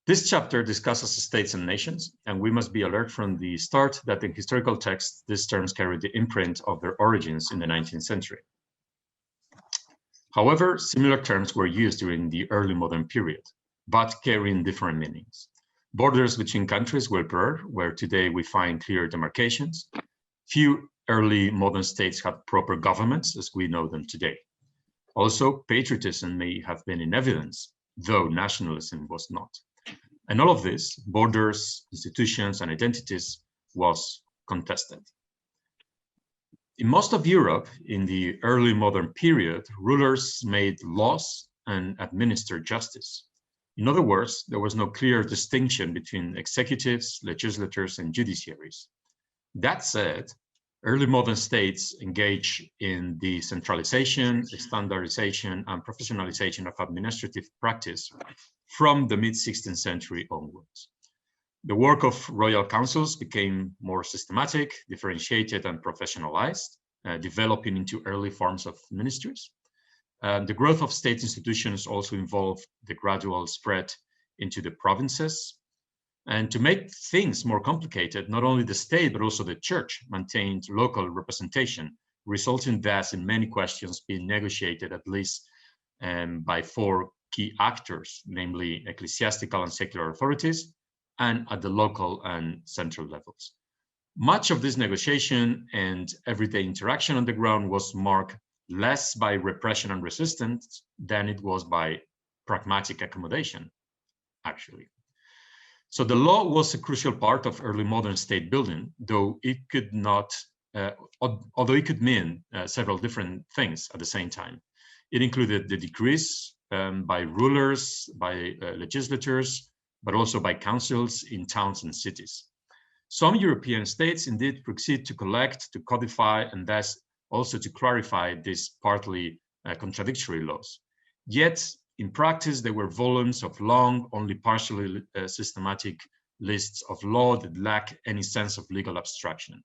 This chapter discusses states and nations, and we must be alert from the start that in historical texts, these terms carry the imprint of their origins in the 19th century. However, similar terms were used during the early modern period, but carrying different meanings. Borders between countries were blurred, where today we find clear demarcations. Few early modern states had proper governments as we know them today. Also, patriotism may have been in evidence, though nationalism was not. And all of this, borders, institutions, and identities, was contested. In most of Europe, in the early modern period, rulers made laws and administered justice. In other words, there was no clear distinction between executives, legislators, and judiciaries. That said, early modern states engaged in the centralization, standardization, and professionalization of administrative practice from the mid-16th century onwards. The work of royal councils became more systematic, differentiated, and professionalized, developing into early forms of ministries. The growth of state institutions also involved the gradual spread into the provinces. And to make things more complicated, not only the state, but also the church maintained local representation, resulting thus in many questions being negotiated at least by four key actors, namely ecclesiastical and secular authorities, and at the local and central levels. Much of this negotiation and everyday interaction on the ground was marked less by repression and resistance than it was by pragmatic accommodation, actually. So the law was a crucial part of early modern state building, though it could not, although it could mean several different things at the same time. It included the decrees by rulers, by legislators, but also by councils in towns and cities. Some European states indeed proceed to collect, to codify, and thus also to clarify these partly contradictory laws. Yet, in practice, there were volumes of long, only partially systematic lists of law that lack any sense of legal abstraction.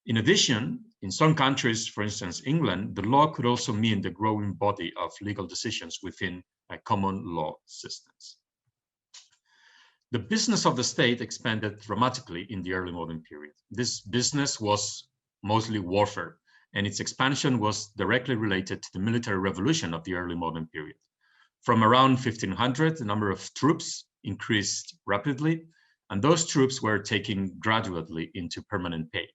In addition, in some countries, for instance, England, the law could also mean the growing body of legal decisions within common law systems. The business of the state expanded dramatically in the early modern period. This business was mostly warfare, and its expansion was directly related to the military revolution of the early modern period. From around 1500, the number of troops increased rapidly, and those troops were taken gradually into permanent pay.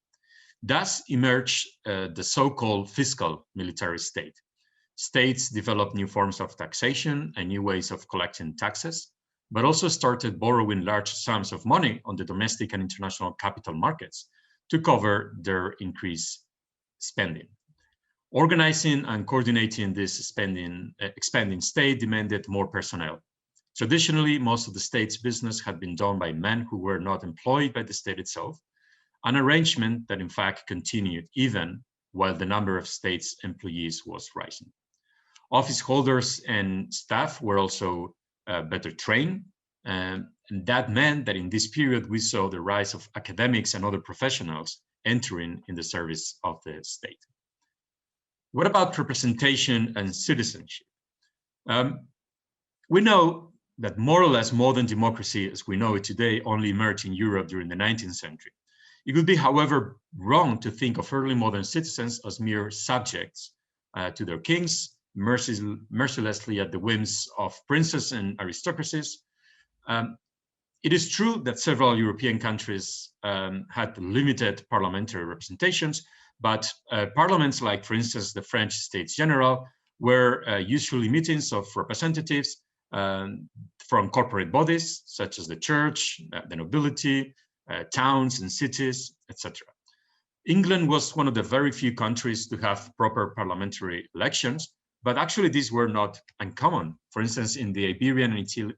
Thus emerged the so-called fiscal military state. States developed new forms of taxation and new ways of collecting taxes, but also started borrowing large sums of money on the domestic and international capital markets to cover their increased spending. Organizing and coordinating this expanding state demanded more personnel. Traditionally, most of the state's business had been done by men who were not employed by the state itself, an arrangement that in fact continued even while the number of state's employees was rising. Office holders and staff were also better trained, and that meant that in this period we saw the rise of academics and other professionals entering in the service of the state. What about representation and citizenship? We know that more or less modern democracy as we know it today only emerged in Europe during the 19th century. It would be, however, wrong to think of early modern citizens as mere subjects to their kings, mercilessly at the whims of princes and aristocracies. It is true that several European countries had limited parliamentary representations, but parliaments like, for instance, the French States General were usually meetings of representatives from corporate bodies, such as the church, the nobility, towns and cities, etc. England was one of the very few countries to have proper parliamentary elections, but actually these were not uncommon. For instance, in the Iberian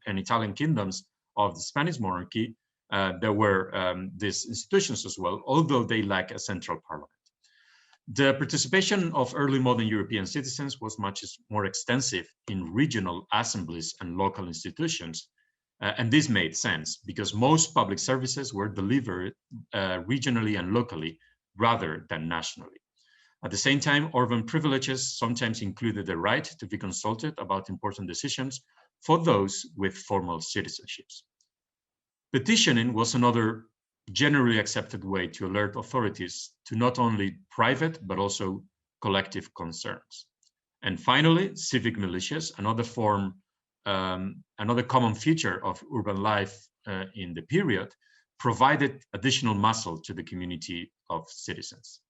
and Italian kingdoms of the Spanish monarchy, there were these institutions as well, although they lack a central parliament. The participation of early modern European citizens was much more extensive in regional assemblies and local institutions. And this made sense because most public services were delivered regionally and locally rather than nationally. At the same time, urban privileges sometimes included the right to be consulted about important decisions for those with formal citizenships. Petitioning was another generally accepted way to alert authorities to not only private, but also collective concerns. And finally, civic militias, another common feature of urban life in the period, provided additional muscle to the community of citizens.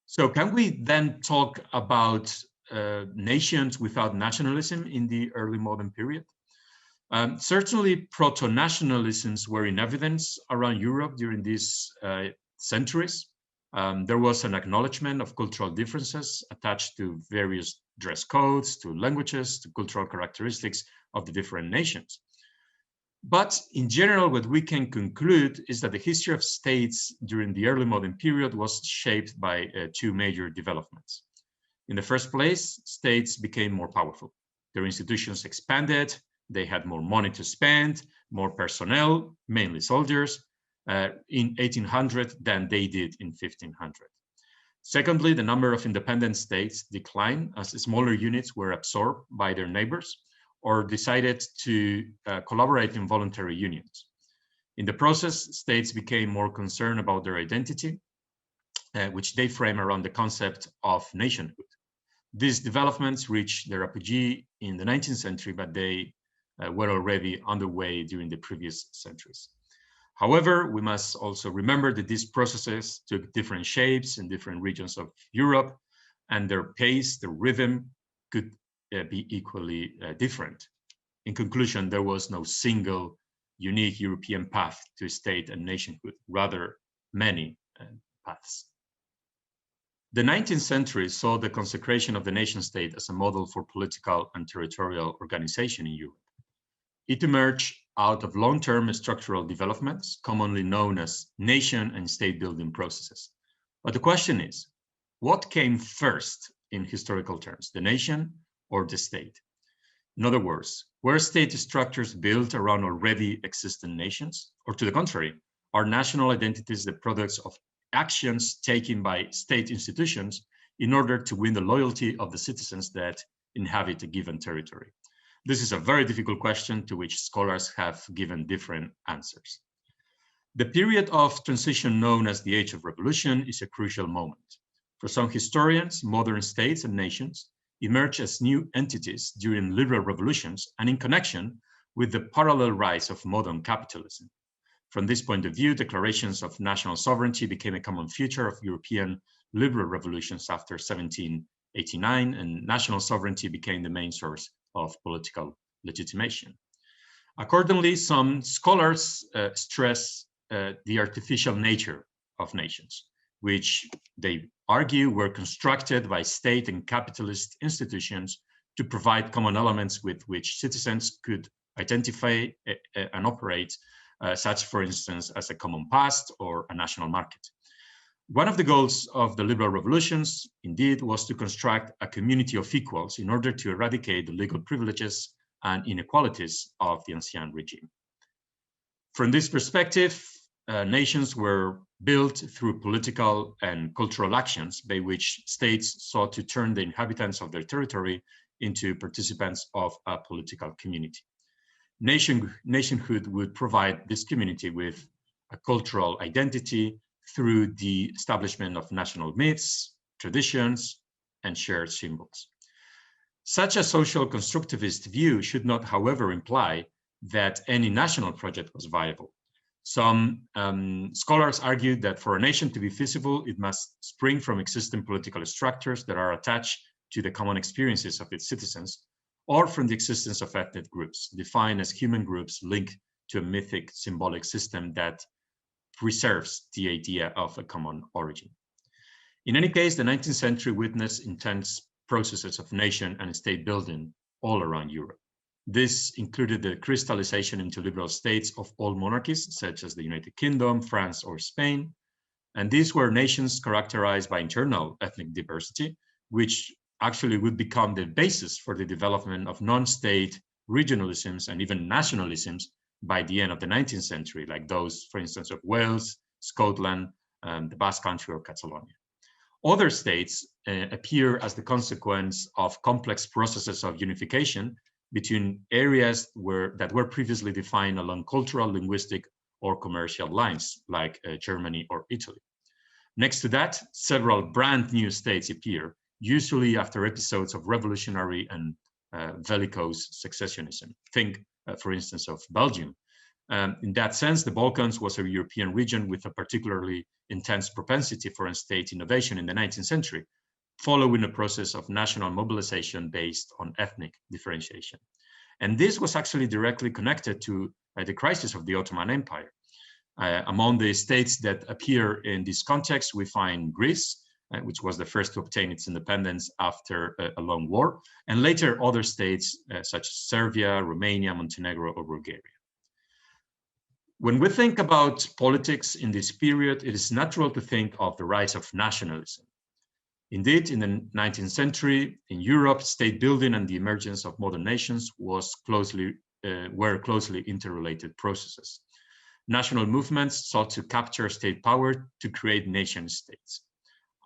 So can we then talk about nations without nationalism in the early modern period? Certainly, proto-nationalisms were in evidence around Europe during these centuries. There was an acknowledgement of cultural differences attached to various dress codes, to languages, to cultural characteristics of the different nations. But in general, what we can conclude is that the history of states during the early modern period was shaped by two major developments. In the first place, states became more powerful. Their institutions expanded. They had more money to spend, more personnel, mainly soldiers, in 1800 than they did in 1500. Secondly, the number of independent states declined as smaller units were absorbed by their neighbors or decided to collaborate in voluntary unions. In the process, states became more concerned about their identity, which they frame around the concept of nationhood. These developments reached their apogee in the 19th century, but they were already underway during the previous centuries. However, we must also remember that these processes took different shapes in different regions of Europe, and their pace, their rhythm could be equally different. In conclusion, there was no single unique European path to state and nationhood, rather many paths. The 19th century saw the consecration of the nation state as a model for political and territorial organization in Europe. It emerged out of long-term structural developments, commonly known as nation and state building processes. But the question is, what came first in historical terms, the nation or the state? In other words, were state structures built around already existing nations? Or to the contrary, are national identities the products of actions taken by state institutions in order to win the loyalty of the citizens that inhabit a given territory? This is a very difficult question to which scholars have given different answers. The period of transition known as the Age of Revolution is a crucial moment. For some historians, modern states and nations emerge as new entities during liberal revolutions and in connection with the parallel rise of modern capitalism. From this point of view, declarations of national sovereignty became a common feature of European liberal revolutions after 1789, and national sovereignty became the main source of political legitimation. Accordingly, some scholars stress the artificial nature of nations, which they argue were constructed by state and capitalist institutions to provide common elements with which citizens could identify and operate, such, for instance, as a common past or a national market. One of the goals of the liberal revolutions, indeed, was to construct a community of equals in order to eradicate the legal privileges and inequalities of the ancien regime. From this perspective, nations were built through political and cultural actions by which states sought to turn the inhabitants of their territory into participants of a political community. Nationhood would provide this community with a cultural identity through the establishment of national myths, traditions, and shared symbols. Such a social constructivist view should not, however, imply that any national project was viable. Some scholars argue that for a nation to be feasible, it must spring from existing political structures that are attached to the common experiences of its citizens, or from the existence of ethnic groups, defined as human groups linked to a mythic symbolic system that preserves the idea of a common origin. In any case, the 19th century witnessed intense processes of nation and state building all around Europe. This included the crystallization into liberal states of all monarchies, such as the United Kingdom, France, or Spain. And these were nations characterized by internal ethnic diversity, which actually would become the basis for the development of non-state regionalisms and even nationalisms by the end of the 19th century, like those, for instance, of Wales, Scotland, the Basque Country, or Catalonia. Other states appear as the consequence of complex processes of unification between areas that were previously defined along cultural, linguistic, or commercial lines, like Germany or Italy. Next to that, several brand new states appear, usually after episodes of revolutionary and bellicose secessionism. Think, for instance, of Belgium. In that sense, the Balkans was a European region with a particularly intense propensity for state innovation in the 19th century, following a process of national mobilization based on ethnic differentiation. And this was actually directly connected to the crisis of the Ottoman Empire. Among the states that appear in this context, we find Greece, which was the first to obtain its independence after a long war, and later other states such as Serbia, Romania, Montenegro, or Bulgaria. When we think about politics in this period, it is natural to think of the rise of nationalism. Indeed, in the 19th century, in Europe, state building and the emergence of modern nations were closely interrelated processes. National movements sought to capture state power to create nation states.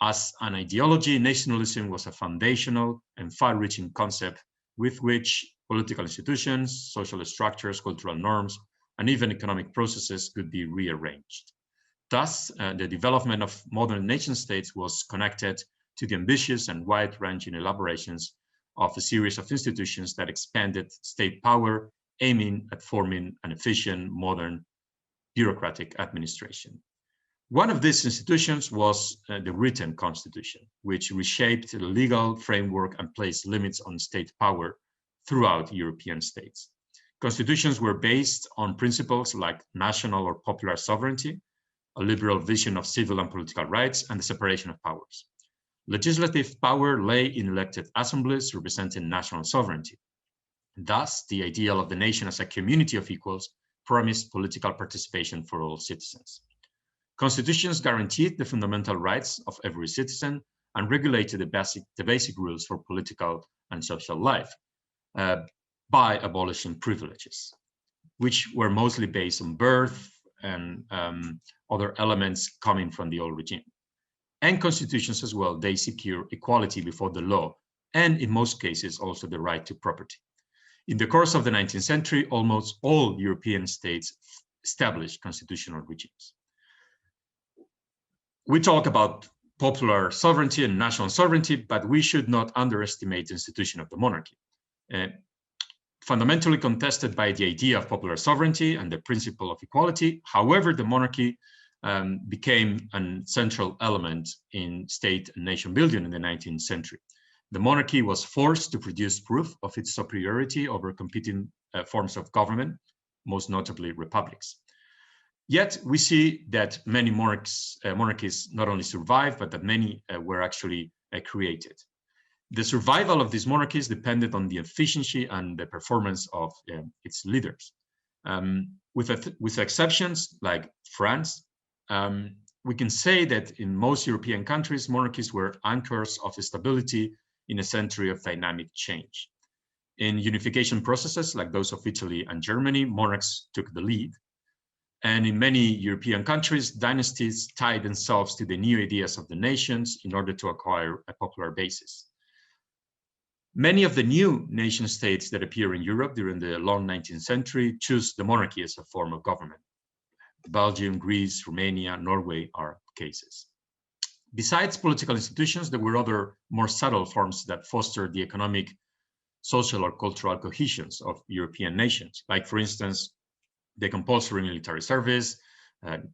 As an ideology, nationalism was a foundational and far-reaching concept with which political institutions, social structures, cultural norms, and even economic processes could be rearranged. Thus, the development of modern nation states was connected to the ambitious and wide-ranging elaborations of a series of institutions that expanded state power, aiming at forming an efficient, modern, bureaucratic administration. One of these institutions was the written constitution, which reshaped the legal framework and placed limits on state power throughout European states. Constitutions were based on principles like national or popular sovereignty, a liberal vision of civil and political rights, and the separation of powers. Legislative power lay in elected assemblies representing national sovereignty. Thus, the ideal of the nation as a community of equals promised political participation for all citizens. Constitutions guaranteed the fundamental rights of every citizen and regulated the basic rules for political and social life by abolishing privileges, which were mostly based on birth and other elements coming from the old regime. And constitutions as well, they secure equality before the law, and in most cases also the right to property. In the course of the 19th century, almost all European states established constitutional regimes. We talk about popular sovereignty and national sovereignty, but we should not underestimate the institution of the monarchy. Fundamentally contested by the idea of popular sovereignty and the principle of equality, however, the monarchy became a central element in state and nation building in the 19th century. The monarchy was forced to produce proof of its superiority over competing forms of government, most notably republics. Yet we see that many monarchies not only survived, but that many were actually created. The survival of these monarchies depended on the efficiency and the performance of its leaders. With exceptions like France, we can say that in most European countries, monarchies were anchors of stability in a century of dynamic change. In unification processes like those of Italy and Germany, monarchs took the lead. And in many European countries, dynasties tied themselves to the new ideas of the nations in order to acquire a popular basis. Many of the new nation states that appear in Europe during the long 19th century choose the monarchy as a form of government. Belgium, Greece, Romania, Norway are cases. Besides political institutions, there were other more subtle forms that fostered the economic, social, or cultural cohesions of European nations, like, for instance, the compulsory military service,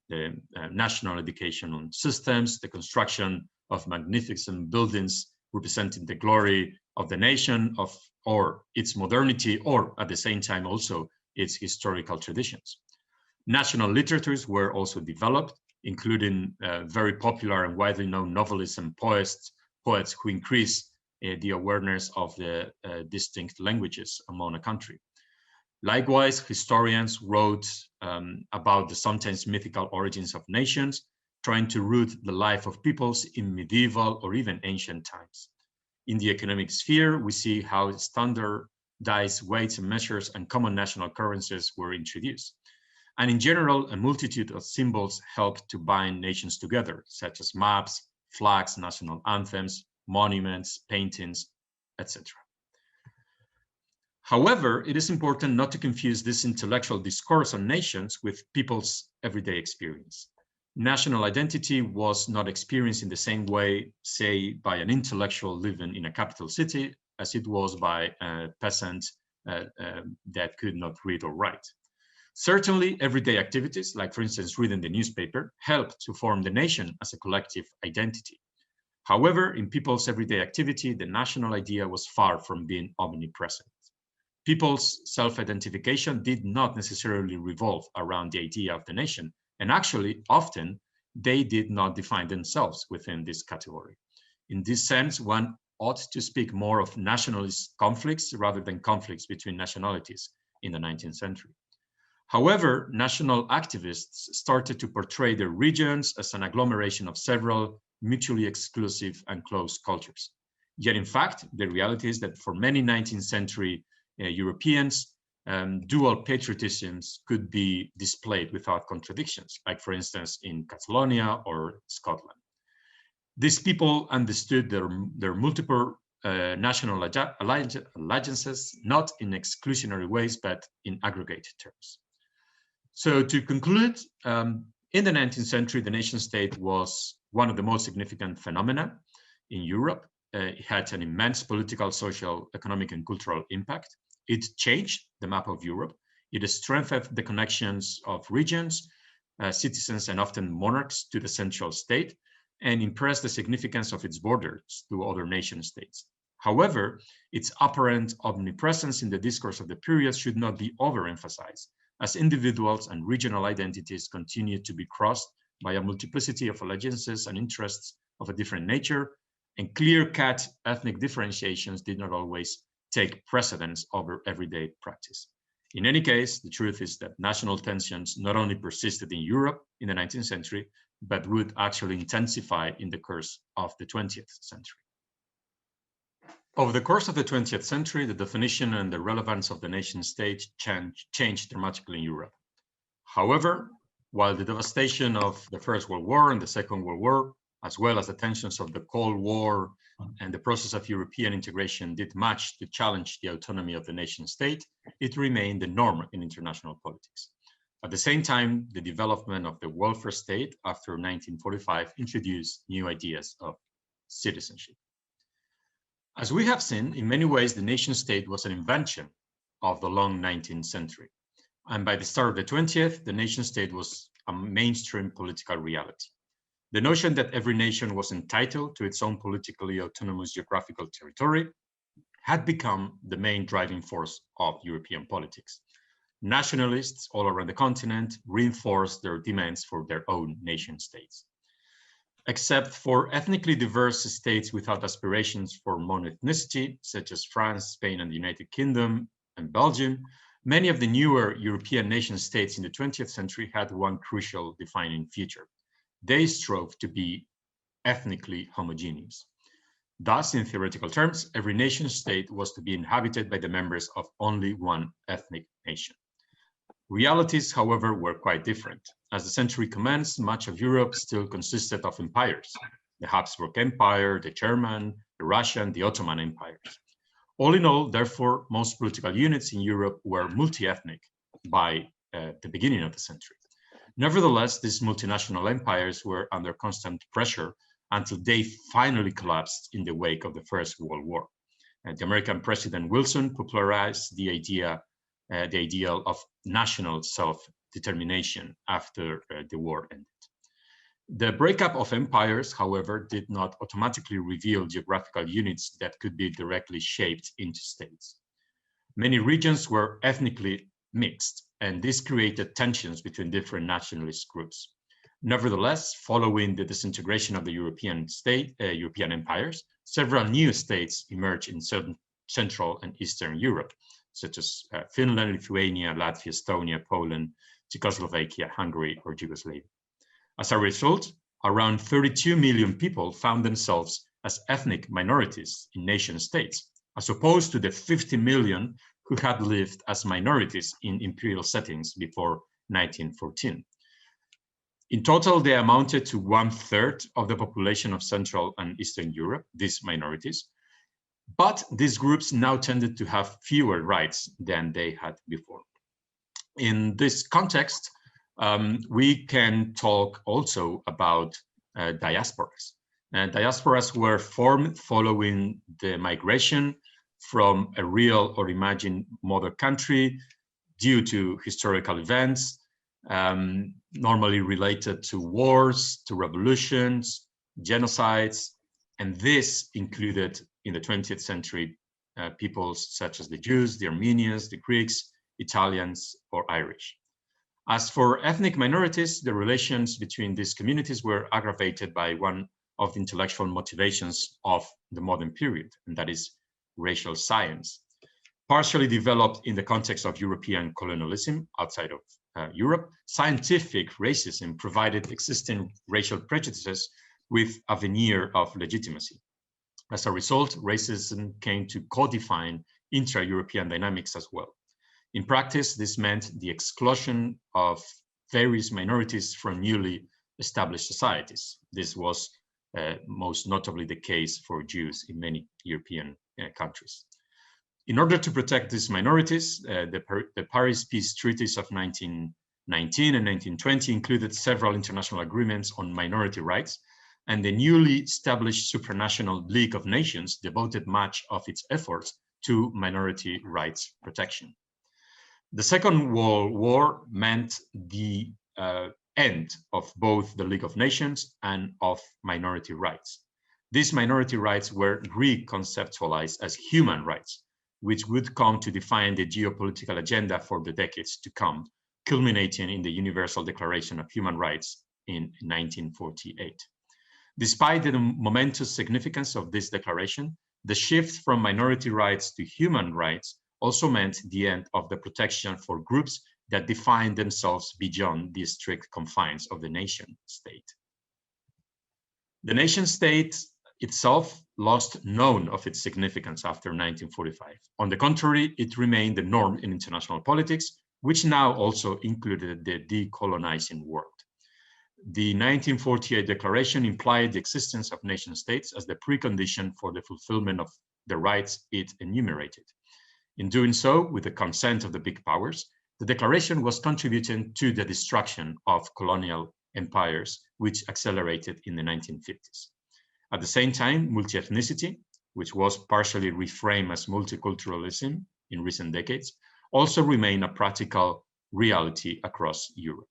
the national educational systems, the construction of magnificent buildings representing the glory of the nation, or its modernity, or at the same time also its historical traditions. National literatures were also developed, including very popular and widely known novelists and poets who increased the awareness of the distinct languages among a country. Likewise, historians wrote about the sometimes mythical origins of nations, trying to root the life of peoples in medieval or even ancient times. In the economic sphere, we see how standardized weights and measures and common national currencies were introduced. And in general, a multitude of symbols helped to bind nations together, such as maps, flags, national anthems, monuments, paintings, etc. However, it is important not to confuse this intellectual discourse on nations with people's everyday experience. National identity was not experienced in the same way, say, by an intellectual living in a capital city as it was by a peasant that could not read or write. Certainly, everyday activities, like for instance, reading the newspaper, helped to form the nation as a collective identity. However, in people's everyday activity, the national idea was far from being omnipresent. People's self-identification did not necessarily revolve around the idea of the nation, and actually, often, they did not define themselves within this category. In this sense, one ought to speak more of nationalist conflicts rather than conflicts between nationalities in the 19th century. However, national activists started to portray their regions as an agglomeration of several mutually exclusive and close cultures. Yet, in fact, the reality is that for many 19th century Europeans, dual patriotisms could be displayed without contradictions, like for instance in Catalonia or Scotland. These people understood their multiple national allegiances, not in exclusionary ways, but in aggregate terms. So to conclude, in the 19th century, the nation state was one of the most significant phenomena in Europe. It had an immense political, social, economic, and cultural impact. It changed the map of Europe. It strengthened the connections of regions, citizens, and often monarchs to the central state, and impressed the significance of its borders to other nation states. However, its apparent omnipresence in the discourse of the period should not be overemphasized, as individuals and regional identities continued to be crossed by a multiplicity of allegiances and interests of a different nature, and clear-cut ethnic differentiations did not always take precedence over everyday practice. In any case, the truth is that national tensions not only persisted in Europe in the 19th century, but would actually intensify in the course of the 20th century. Over the course of the 20th century, the definition and the relevance of the nation state changed dramatically in Europe. However, while the devastation of the First World War and the Second World War, as well as the tensions of the Cold War and the process of European integration did much to challenge the autonomy of the nation state, it remained the norm in international politics. At the same time, the development of the welfare state after 1945 introduced new ideas of citizenship. As we have seen, in many ways, the nation state was an invention of the long 19th century. And by the start of the 20th, the nation state was a mainstream political reality. The notion that every nation was entitled to its own politically autonomous geographical territory had become the main driving force of European politics. Nationalists all around the continent reinforced their demands for their own nation states. Except for ethnically diverse states without aspirations for monoethnicity, such as France, Spain, and the United Kingdom, and Belgium, many of the newer European nation states in the 20th century had one crucial defining feature. They strove to be ethnically homogeneous. Thus, in theoretical terms, every nation state was to be inhabited by the members of only one ethnic nation. Realities, however, were quite different. As the century commenced, much of Europe still consisted of empires: the Habsburg Empire, the German, the Russian, the Ottoman empires. All in all, therefore, most political units in Europe were multi-ethnic by the beginning of the century. Nevertheless, these multinational empires were under constant pressure until they finally collapsed in the wake of the First World War. The American President Wilson popularized the ideal of national self-determination after the war ended. The breakup of empires, however, did not automatically reveal geographical units that could be directly shaped into states. Many regions were ethnically mixed, and this created tensions between different nationalist groups. Nevertheless, following the disintegration of the European empires, several new states emerged in Central and Eastern Europe, such as Finland, Lithuania, Latvia, Estonia, Poland, Czechoslovakia, Hungary, or Yugoslavia. As a result, around 32 million people found themselves as ethnic minorities in nation states, as opposed to the 50 million who had lived as minorities in imperial settings before 1914. In total, they amounted to 1/3 of the population of Central and Eastern Europe, these minorities. But these groups now tended to have fewer rights than they had before. In this context, we can talk also about diasporas. Diasporas were formed following the migration from a real or imagined mother country due to historical events, normally related to wars, to revolutions, genocides, and this included in the 20th century peoples such as the Jews, the Armenians, the Greeks, Italians, or Irish. As for ethnic minorities, the relations between these communities were aggravated by one of the intellectual motivations of the modern period, and that is racial science. Partially developed in the context of European colonialism outside of Europe, scientific racism provided existing racial prejudices with a veneer of legitimacy. As a result, racism came to codify intra-European dynamics as well. In practice, this meant the exclusion of various minorities from newly established societies. This was most notably the case for Jews in many European countries. In order to protect these minorities, the Paris Peace Treaties of 1919 and 1920 included several international agreements on minority rights, and the newly established supranational League of Nations devoted much of its efforts to minority rights protection. The Second World War meant the end of both the League of Nations and of minority rights. These minority rights were reconceptualized as human rights, which would come to define the geopolitical agenda for the decades to come, culminating in the Universal Declaration of Human Rights in 1948. Despite the momentous significance of this declaration, the shift from minority rights to human rights also meant the end of the protection for groups that define themselves beyond the strict confines of the nation state. The nation state itself lost none of its significance after 1945. On the contrary, it remained the norm in international politics, which now also included the decolonizing world. The 1948 declaration implied the existence of nation states as the precondition for the fulfillment of the rights it enumerated. In doing so, with the consent of the big powers, the declaration was contributing to the destruction of colonial empires, which accelerated in the 1950s. At the same time, multi-ethnicity, which was partially reframed as multiculturalism in recent decades, also remained a practical reality across Europe.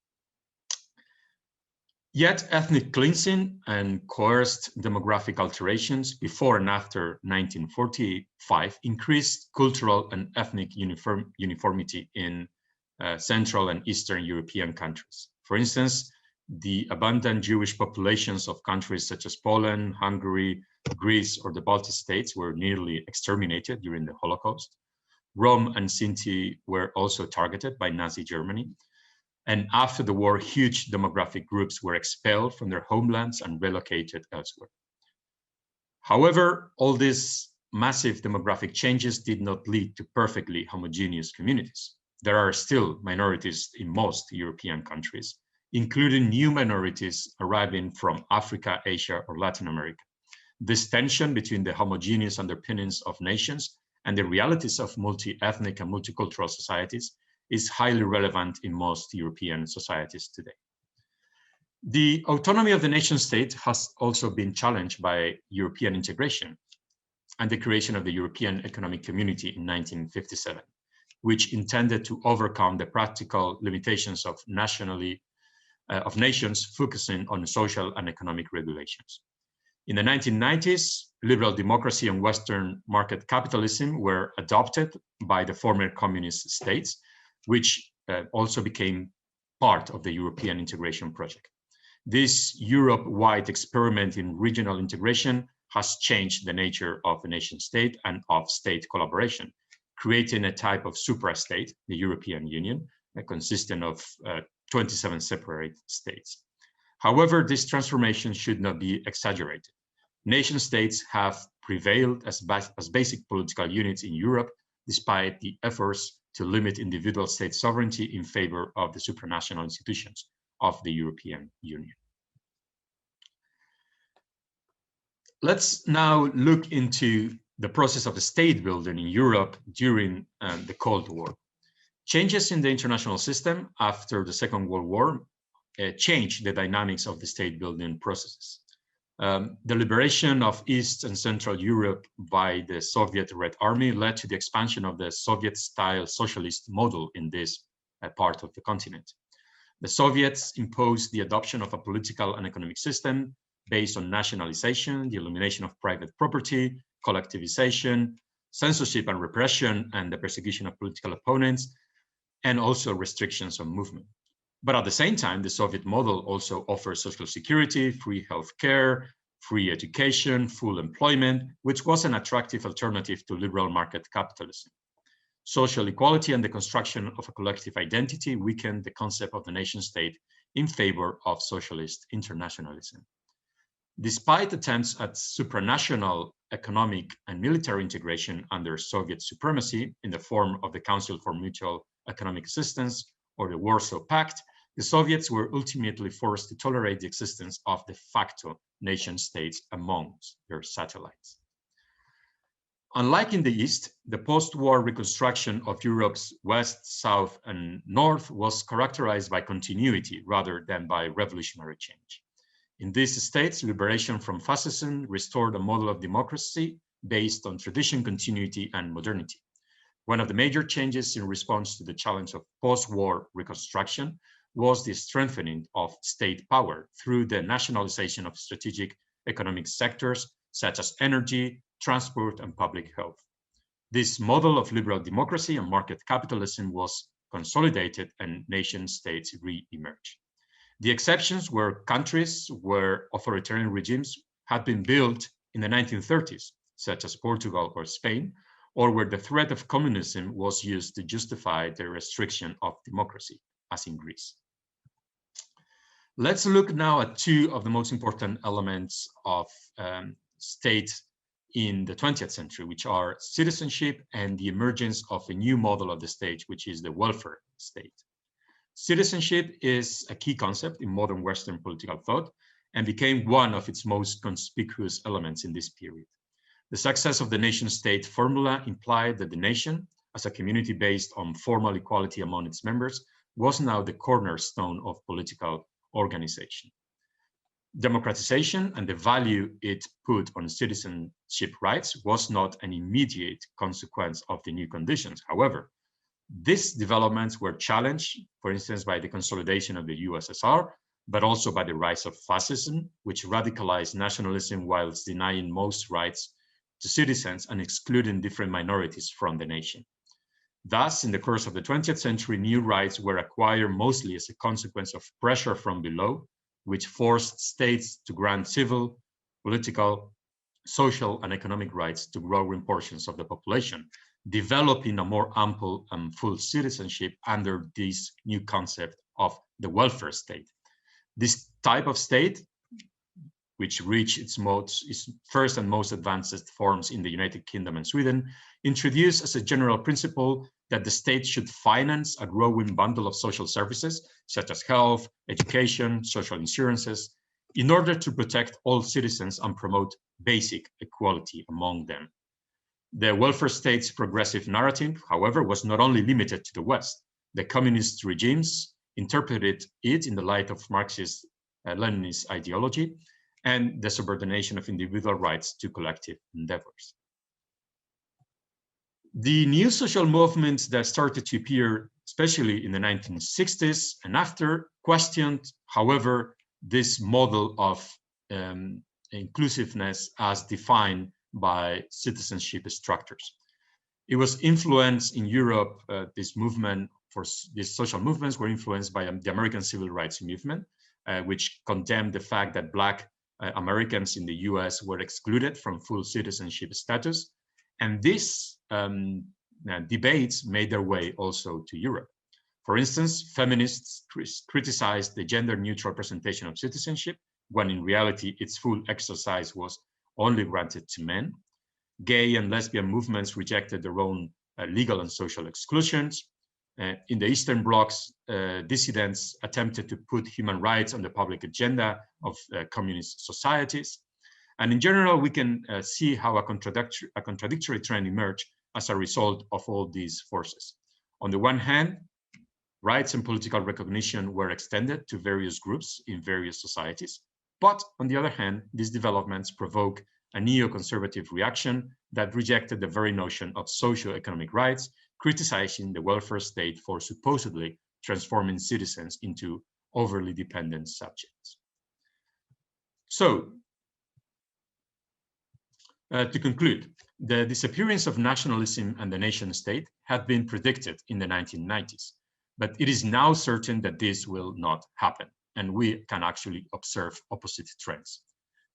Yet ethnic cleansing and coerced demographic alterations before and after 1945 increased cultural and ethnic uniformity in Central and Eastern European countries. For instance, the abundant Jewish populations of countries such as Poland, Hungary, Greece, or the Baltic states were nearly exterminated during the Holocaust. Rome and Sinti were also targeted by Nazi Germany. And after the war, huge demographic groups were expelled from their homelands and relocated elsewhere. However, all these massive demographic changes did not lead to perfectly homogeneous communities. There are still minorities in most European countries, including new minorities arriving from Africa, Asia, or Latin America. This tension between the homogeneous underpinnings of nations and the realities of multi-ethnic and multicultural societies is highly relevant in most European societies today. The autonomy of the nation state has also been challenged by European integration and the creation of the European Economic Community in 1957, which intended to overcome the practical limitations of nations focusing on social and economic regulations. In the 1990s, liberal democracy and Western market capitalism were adopted by the former communist states, which also became part of the European integration project. This Europe-wide experiment in regional integration has changed the nature of the nation state and of state collaboration, creating a type of supra-state, the European Union, consisting of 27 separate states. However, this transformation should not be exaggerated. Nation states have prevailed as basic political units in Europe, despite the efforts to limit individual state sovereignty in favor of the supranational institutions of the European Union. Let's now look into the process of state building in Europe during the Cold War. Changes in the international system after the Second World War changed the dynamics of the state building processes. The liberation of East and Central Europe by the Soviet Red Army led to the expansion of the Soviet-style socialist model in this part of the continent. The Soviets imposed the adoption of a political and economic system based on nationalization, the elimination of private property, collectivization, censorship and repression, and the persecution of political opponents, and also restrictions on movement. But at the same time, the Soviet model also offers social security, free healthcare, free education, full employment, which was an attractive alternative to liberal market capitalism. Social equality and the construction of a collective identity weakened the concept of the nation state in favor of socialist internationalism. Despite attempts at supranational economic and military integration under Soviet supremacy in the form of the Council for Mutual Economic Assistance or the Warsaw Pact, the Soviets were ultimately forced to tolerate the existence of de facto nation states amongst their satellites. Unlike in the East, the post-war reconstruction of Europe's West, South, and North was characterized by continuity rather than by revolutionary change. In these states, liberation from fascism restored a model of democracy based on tradition, continuity, and modernity. One of the major changes in response to the challenge of post-war reconstruction was the strengthening of state power through the nationalization of strategic economic sectors such as energy, transport, and public health. This model of liberal democracy and market capitalism was consolidated and nation states re-emerged. The exceptions were countries where authoritarian regimes had been built in the 1930s, such as Portugal or Spain, or where the threat of communism was used to justify the restriction of democracy, as in Greece. Let's look now at two of the most important elements of state in the 20th century, which are citizenship and the emergence of a new model of the state, which is the welfare state. Citizenship is a key concept in modern Western political thought and became one of its most conspicuous elements in this period. The success of the nation-state formula implied that the nation, as a community based on formal equality among its members, was now the cornerstone of political organization. Democratization and the value it put on citizenship rights was not an immediate consequence of the new conditions. However, these developments were challenged, for instance, by the consolidation of the USSR, but also by the rise of fascism, which radicalized nationalism whilst denying most rights to citizens and excluding different minorities from the nation. Thus, in the course of the 20th century, new rights were acquired mostly as a consequence of pressure from below, which forced states to grant civil, political, social, and economic rights to growing portions of the population, developing a more ample and full citizenship under this new concept of the welfare state. This type of state, which reached its first and most advanced forms in the United Kingdom and Sweden, introduced as a general principle that the state should finance a growing bundle of social services, such as health, education, social insurances, in order to protect all citizens and promote basic equality among them. The welfare state's progressive narrative, however, was not only limited to the West. The communist regimes interpreted it in the light of Marxist Leninist ideology and the subordination of individual rights to collective endeavors. The new social movements that started to appear, especially in the 1960s and after, questioned, however, this model of inclusiveness as defined by citizenship structures. It was influenced in Europe, these social movements were influenced by the American Civil Rights Movement, which condemned the fact that Black Americans in the US were excluded from full citizenship status. And these debates made their way also to Europe. For instance, feminists criticized the gender-neutral presentation of citizenship, when in reality its full exercise was only granted to men. Gay and lesbian movements rejected their own legal and social exclusions. In the Eastern blocs, dissidents attempted to put human rights on the public agenda of communist societies. And in general, we can see how a contradictory trend emerged as a result of all these forces. On the one hand, rights and political recognition were extended to various groups in various societies. But on the other hand, these developments provoke a neoconservative reaction that rejected the very notion of socio-economic rights, criticizing the welfare state for supposedly transforming citizens into overly dependent subjects. So, to conclude, the disappearance of nationalism and the nation state had been predicted in the 1990s, but it is now certain that this will not happen, and we can actually observe opposite trends.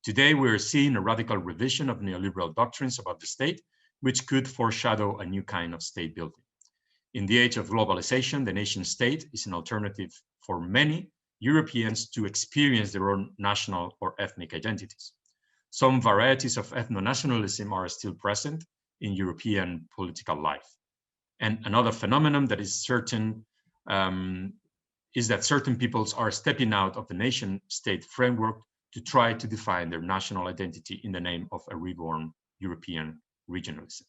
Today, we are seeing a radical revision of neoliberal doctrines about the state, which could foreshadow a new kind of state building. In the age of globalization, the nation state is an alternative for many Europeans to experience their own national or ethnic identities. Some varieties of ethno-nationalism are still present in European political life. And another phenomenon that is certain is that certain peoples are stepping out of the nation-state framework to try to define their national identity in the name of a reborn European regionalism.